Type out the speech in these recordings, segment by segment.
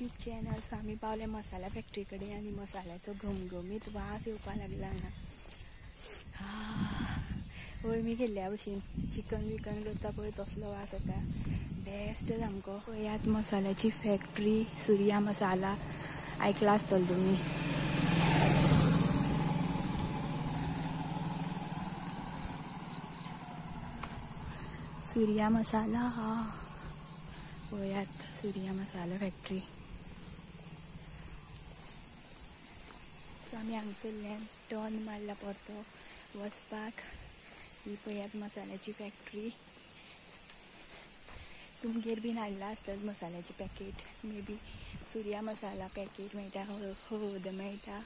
YouTube channel. आम्ही पावले मसाला फॅक्टरीकडे आणि मसाल्याचो घमघमीत वास येवपा लागला हांगा. अळमी केल्ल्या भशेन चिकन विकन करता पळय तसलो वास येता. बेस्ट सामको. पळयात मसाल्याची फॅक्टरी सूर्या मसाला. ऐकला आसतलो तुम्ही. सूर्या मसाला. पळयात सूर्या मसाला फॅक्टरी. आम्ही हांगसरल्यान टर्न मारला परतो वचपाक. ही पळयात मसाल्याची फॅक्टरी. तुमगेर बीन हाडला आसतत मसाल्याची packet. May be Surya masala packet मेळटा, हळद मेळटा,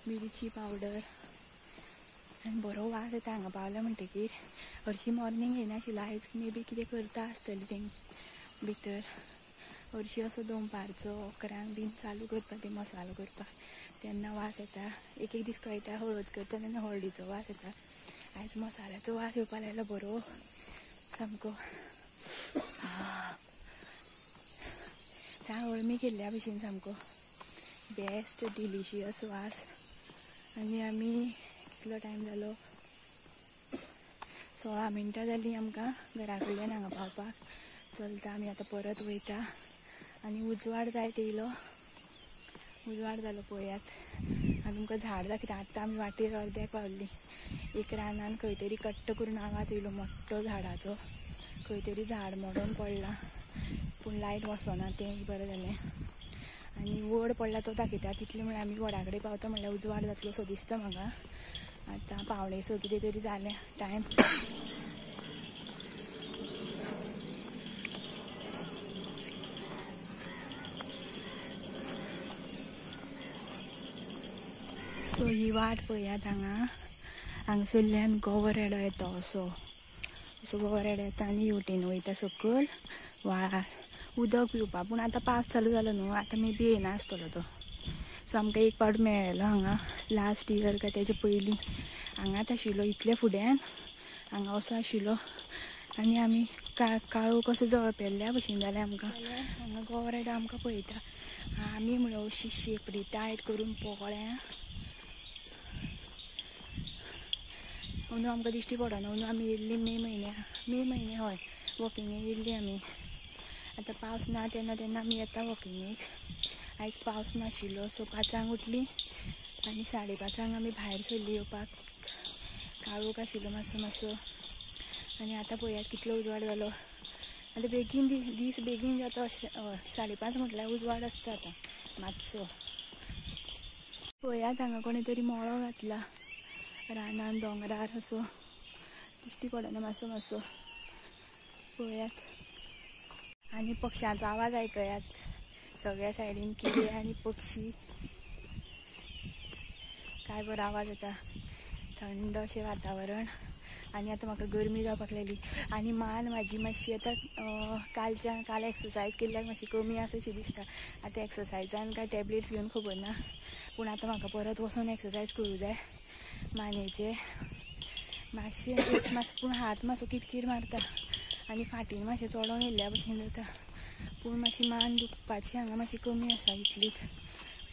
मिरची पावडर. आनी बरो वास येता हांगा पावल्या म्हणटकीर. हरशीं मॉर्निंग येयनाशिल्लो. आयज मे बी कितें करता आसतली तें भितर. हरशीं असो दनपारचो 11 बीन चालू करता ते मसालो करपाक. तेन्ना वास येता. एक एक दीस कळटा हळद करता तेन्ना हळदीचो वास येता. आयज मसाल्याचो वास येवपा लागलो बरो सामको. सांग अळमी केल्ल्या भशेन सामको बेस्ट डिलिशियस वास. आनी आमी कितलो टायम जालो 16 मिनटां जालीं आमकां घरा कडल्यान हांगा पावपाक. चलता आमी आतां परत वयता. आनी उजवाड जायत येयलो. उजवाड जालो पळयात. आनी तुमकां झाड दाखयता. आतां आमी वाटेर अर्द्याक पावल्लीं. एक रानान खंय तरी कट्ट करून आवाज येयलो मोठ्ठो झाडाचो. खंय तरी झाड मोडोन पडलां. पूण लायट वचना तें बरें जालें. आनी वड पडला तो दाखयता. तितले म्हळ्यार आमी वडा कडेन पावता म्हळ्यार उजवाड जातलो सो दिसता म्हाका. आतां 5:45 कितें तरी जालें टायम. सो ही वाट पळयात हांगा. हांगसरल्यान गोवर येडो येता असो गोवर येडो येता आनी हेवटेन वयता सकयल व्हाळार उदक पिवपा. पूण आतां पावस चालू जालो न्हू. आतां मे बी येयना आसतलो तो. सो आमकां एक पावट मेळ्ळो हांगा लास्ट इयर काय तेजे पयलीं. हांगाच आशिल्लो इतले फुड्यान हांगा असो आशिल्लो. आनी आमी काळो कसो जळपेल्ल्या भशेन जालें आमकां. हांगा गोवर येडो आमकां पळयता. आमी म्हणून अशी शेपडी टायट करून पोळ्या. अंदू आमकां दिश्टी पडना. अंदू आमी येयल्ली मे म्हयने हय वॉकिंगेक येयल्ली आमी. आतां पावस ना तेन्ना आमी येता वॉकिंगेक. आयज पावस नाशिल्लो सो 5 उठली आनी 5:30 आमी भायर सरली येवपाक. काळोख आशिल्लो मातसो. आनी आतां पळयात कितलो उजवाड जालो. आतां बेगीन दीस बेगीन जाता अशें. 5:30 म्हटल्यार उजवाड आसता आतां मातसो. पळयात हांगा कोणी तरी मळो घातला रानान दोंगरार असो. दिश्टी पडना मातसो पळयात. आनी पक्ष्यांचो आवाज आयकयात. सगळ्या सायडीन किडे आनी पक्षी. काय बरो आवाज येता. थंड अशें वातावरण. आनी आतां म्हाका गरमी जावपाक लागली. आनी मान म्हाजी मातशी आतां काल एक्सरसायज केल्ल्याक मातशी कमी आसाशी दिसता. आतां एक्सरसायजान काय टॅबलेट्स घेवन खबर ना. पूण आतां म्हाका परत वचून एक्सरसायज करूं जाय मानेचे. मातशें पूण हात मातसो किरकीर मारता. आनी फाटीन मातशें चोडोन येयल्ल्या भशेन जाता. पूण मातशी मान दुखपाची हांगा मातशी कमी आसा इतलीच.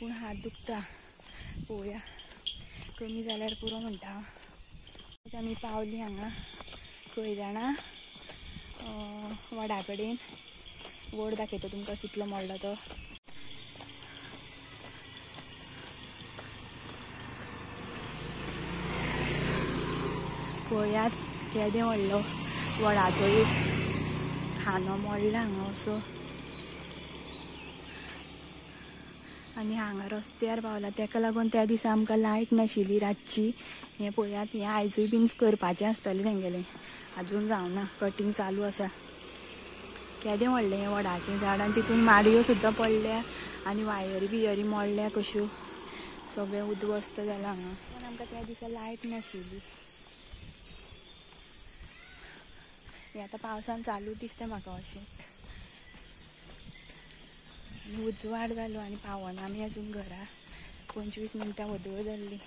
पूण हात दुखता. पळोवया कमी जाल्यार पुरो म्हणटा हांव. आमी पावली हांगा खंय जाणा वडा कडेन. वड दाखयता तुमकां कितलो मोडलो तो. पळयात केदें व्हडलो वडाचो एक खानो मोडला हांगा असो. आनी हांगा रस्त्यार पावला तेका लागून त्या दिसा आमकां लायट नाशिल्ली रातची. हें पळयात हें आयजूय बीन करपाचें आसतलें तेंगेलें. आजून जावना. कटींग चालू आसा. केदें व्हडलें हें वडाचें झाड. आनी तितून माडयो सुद्दां पडल्या. आनी वायरी बियरी मोडल्या कश्यो. सगळें उद्ध्वस्त जालां हांगा. पूण आमकां त्या दिसा लायट नाशिल्ली. हें आतां पावसान चालू दिसता म्हाका अशें. आनी उजवाड जालो आनी पावना आमी आजून घरा. 25 मिनटां वदळ जाल्ली.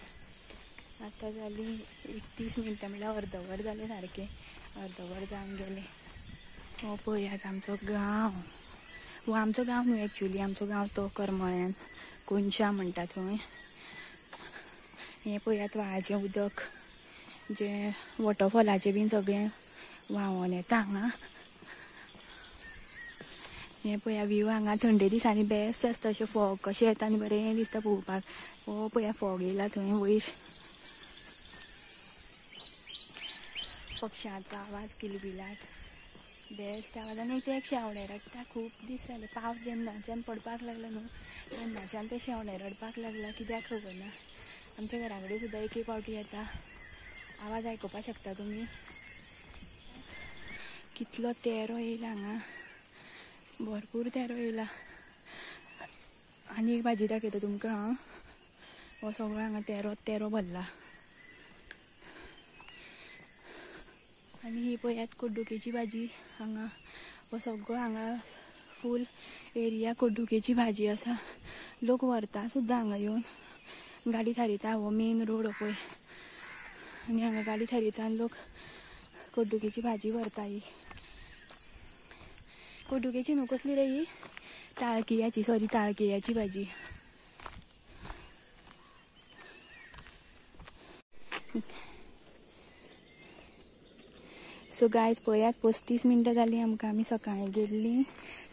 आतां जालीं 31 मिनटां म्हळ्यार अर्दवर जालें सारकें. अर्दवर जावन गेलें. हो पळयात आमचो गांव. हो आमचो गांव न्हू एक्चुअली, आमचो गांव तो करमळ्यान कोनशा म्हणटा थंय. हें पळयात व्हाळाचें उदक जे वॉटरफॉलाचे बीन सगळें व्हांवून येता हांगा. हें पळया व्यू हांगा थंडे दिसांनी बेस्ट आसता, अशें फॉग कशें येता आनी बरें दिसता पळोवपाक. हो पळया फॉग येयला थंय वयर. पक्ष्यांचो आवाज किलबिलाट बेस्ट आवाज. आनी ते एक शेवणे रडटा. खूब दीस जाले पावस जेन्नाच्यान पडपाक लागला न्हू तेन्नाच्यान ते शेवणे रडपाक लागला, कित्याक खबर ना. आमच्या घरा कडेन सुद्दां एक फावटी येता. आवाज आयकुपाक शकता तुमी. कितलो तेरो येयला हांगा, भरपूर तेरो येयला. आनी एक भाजी दाखयता तुमकां हांव. हो सगळो हांगा तेरो भरला. आनी ही पळयात कोड्डुकेची भाजी हांगा. हो सगळो हांगा फूल एरिया कोड्डुकेची भाजी आसा. लोक व्हरता सुद्दां हांगा येवन गाडी थारयता. हो मेन रोड हो पळय आनी हांगा गाडी थारयता आनी लोक कोड्डुकेची भाजी व्हरता. ही कोड्डुकेची न्हू, कसली रे ही, ताळकिळ्याची भाजी. सो गायज पळयात 35 मिनटां जालीं आमकां. आमी सकाळीं गेल्लीं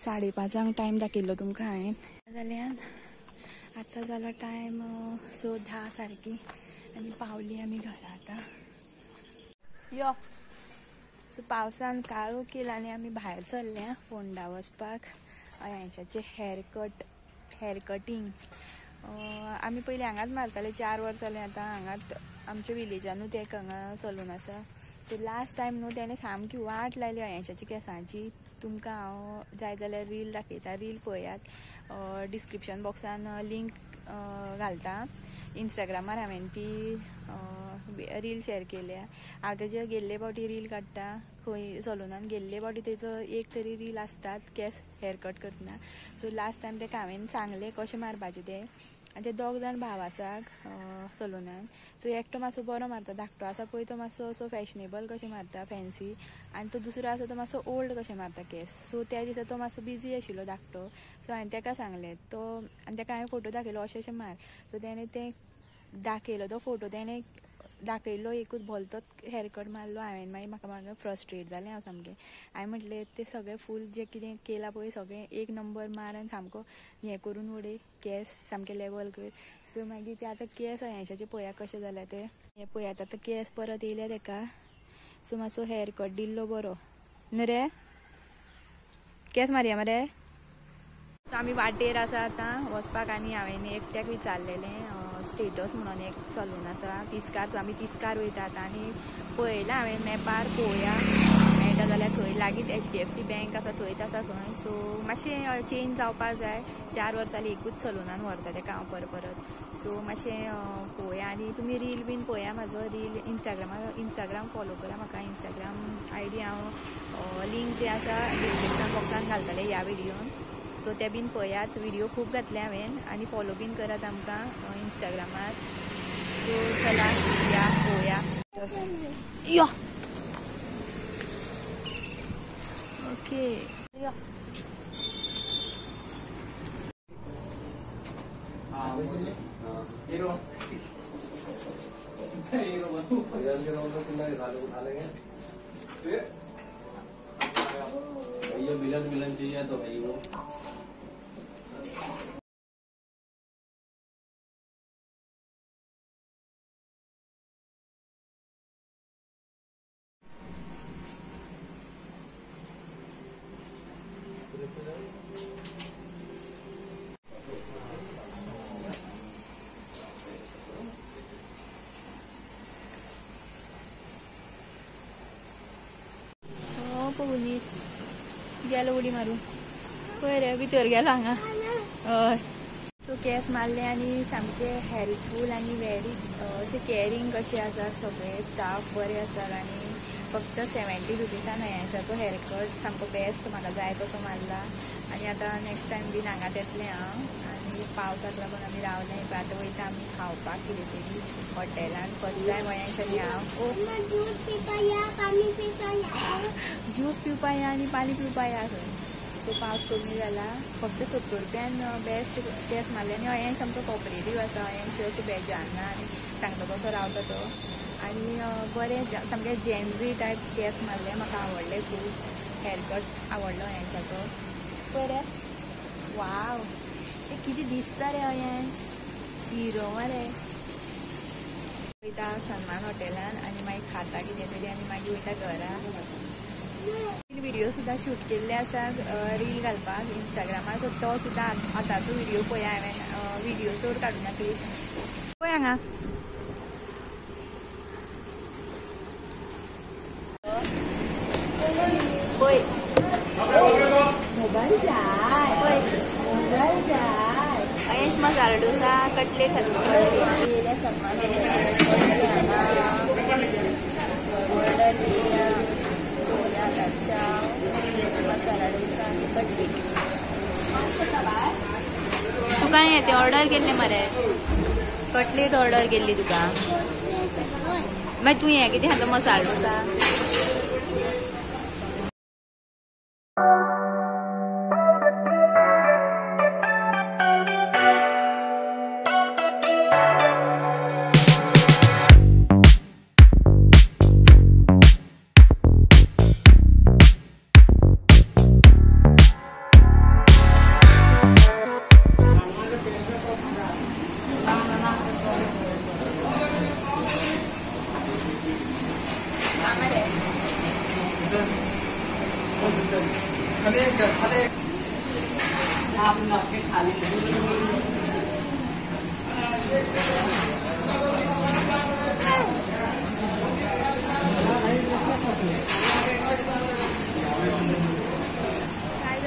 5:30 टायम दाखयल्लो तुमकां हांवें. जाल्यार आतां जाला टायम 10 सारकी आनी पावलीं आमी घरा आतां. यो सो पावसान काळोख केला आनी आमी भायर सरल्या फोंडा वचपाक. अयांशाचें हेअर कटींग. आमी पयलीं हांगाच मारताले 4 वर्सां जालीं आतां हांगाच आमच्या विलेजानूच एक हांगा सलून आसा. सो लास्ट टायम न्हू तेणें सामकी वाट लायली अयांशाची केंसांची. तुमकां हांव जाय जाल्यार रील दाखयता, रील पळयात. डिस्क्रिप्शन बॉक्सान लिंक घालता. इंस्टाग्रामार हांवें ती रील शेअर केल्या. हांव तेजे गेल्ले फावटी रील काडटा खंय सलूनान गेल्ले फावटी तेजो एक तरी रील आसतात केंस हेअर कट करतना. सो लास्ट टायम तेका हांवें सांगलें कशें मारपाचें तें. आनी ते 2 जाण भाव आसात सलूनान. सो एकटो मातसो बरो मारता, धाकटो आसा पळय तो मातसो असो फॅशनेबल कशें मारता फॅन्सी. आनी तो दुसरो आसा तो मातसो ओल्ड कशें मारता केंस. सो त्या दिसा तो मातसो बिजी आशिल्लो धाकटो. सो हांवें तेका सांगलें आनी तेका हांवें फोटो दाखयलो अशें मार. सो तेणें तें दाखयलो तो फोटो तेणें दाखयल्लो एकूच भलतोच हेअर कट मारलो. हांवें मागीर फ्रस्ट्रेट जालें हांव सामकें. हांवें म्हटलें तें सगळें फूल जें कितें केलां पळय सगळें एक नंबर मार आनी सामको हें करून उडय, केंस सामकें लेवल कर. सो मागीर ते आतां केंस अयांशाचे पळया कशें जाल्या ते. हें पळयात आतां केंस परत येयल्या तेका. सो मातसो हेअर कट दिल्लो बरो न्हू रे. केंस मारया मरे. सो आमी वाटेर आसा आतां वचपाक आनी हांवें एकट्याक विचारलेलें स्टेटस म्हणून एक सलून आसा तिस्कार. सो आमी तिस्कार वयता आतां आनी पळयलां हांवें मॅपार पळोवया मेळटा जाल्यार खंय लागींच HDFC बँक आसा थंयच आसा खंय. सो मातशें चेंज जावपाक जाय. 4 वर्सां जालीं एकूच सलूनान व्हरता तेका हांव परत. सो मातशें पळोवया. आनी तुमी रील बीन पळया म्हाजो रील इंस्टाग्राम फॉलो करा म्हाका. इंस्टाग्राम ID हांव लिंक जे आसा डिस्क्रिप्शन बॉक्सान घालतलें ह्या व्हिडियोन. सो ते बीन पळयात. व्हिडियो खूब घातले हांवें आनी फॉलो बीन करात आमकां इंस्टाग्रामार. सो चला या पळोवया. यो ओके यो. मिलन चाहिए तो भाई वो पळोवनी गेलो उडी मारूं पळय रे भितर गेलो हांगा. हय सो केंस मारले आनी सामके हेल्पफूल आनी व्हेरी अशें केअरिंग कशें आसा. सगळे स्टाफ बरे आसात आनी फक्त 70 रुपीसान अयांशाचो हेअर कट सामको बेस्ट म्हाका जाय तसो मारला. आनी आतां नेक्स्ट टायम बीन हांगाच येतलें हांव. आनी पावसाक लागून आमी रावलें. आतां वयता आमी खावपाक कितें तरी हॉटेलान. फर्स्ट टायम अयांशांनी हांव ज्यूस पिवपा या आनी पानी पिवपा या खंय. मातसो पावस कमी जाला फक्त 70 रुपयान बेस्ट केस मारले आनी अयेंश आमचो कॉपरेटीव आसा अयेंश असो बेजारना आनी सांगता कसो रावता तो आनी बरें सामकें जेन्झी टायप केस मारले म्हाका आवडले खूब हेअरकट आवडलो अयेंशाचो बरें वाव ते कितें दिसता रे अयेंश हिरो मरे वयता सन्मान हॉटेलान आनी मागीर खाता कितें तरी आनी मागीर वयता घरा व्हिडिओ सुद्दां शूट केल्ले आसा रील घालपाक इंस्टाग्रामार सो तो सुद्दां आतांचो व्हिडिओ पळया हांवें व्हिडिओ चड काडूना क्लिप पळय हांगा पळय मोबायल जाय पळय मोबायल जाय अयेंश मसाला डोसा कटलेट घातलो येयल्या सन्मान मसाला डोसा आणि कटलेट तुका येते ऑर्डर केल्ले मरे कटलेट ऑर्डर केल्ली तुका मागीर तूं हें कितें खातो मसाला डोसा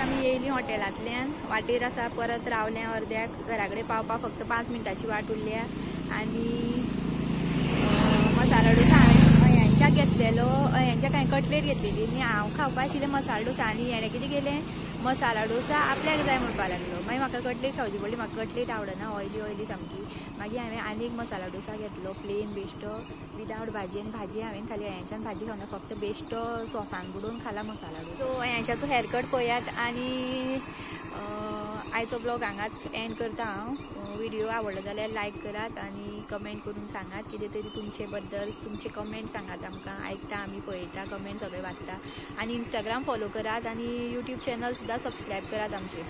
आमी येयली हॉटेलांतल्यान वाटेर आसा परत रावले अर्द्याक घरा कडेन पावपाक फक्त 5 मिनटाची वाट उरल्या आनी मसाला डोसा हांवें अयेंशाक घेतलेलो अयेंशाक हांवें कटलेट घेतलेली आनी हांव खावपा आशिल्लें मसाला डोसा आनी हेणें कितें केलें मसाला डोसा आपल्याक जाय म्हणपा लागलो मागीर म्हाका कटलेट खावची पडली म्हाका कटलेट आवडना ऑयली सामकी मागीर हांवें आनी एक मसाला डोसा घेतलो प्लेन बेश्टो विदावट भाजी आनी भाजी हांवें खाली अयेंशान भाजी खावना फक्त बेश्टो सॉसान बुडोवन खाला मसाला डोसा सो अयेंशाचो हेअरकट पळयात आनी आयचो ब्लॉग हांगाच एंड करता हांव व्हिडिओ आवडलो जाल्यार लायक करात आनी कमेंट करून सांगात कितें तरी तुमचे बद्दल तुमचे कमेंट सांगात आमकां आयकता आमी पळयता कमेंट सगळे वाचता आनी इंस्टाग्राम फॉलो करात आनी यूट्यूब चॅनल सुद्दां सबस्क्रायब करात आमचे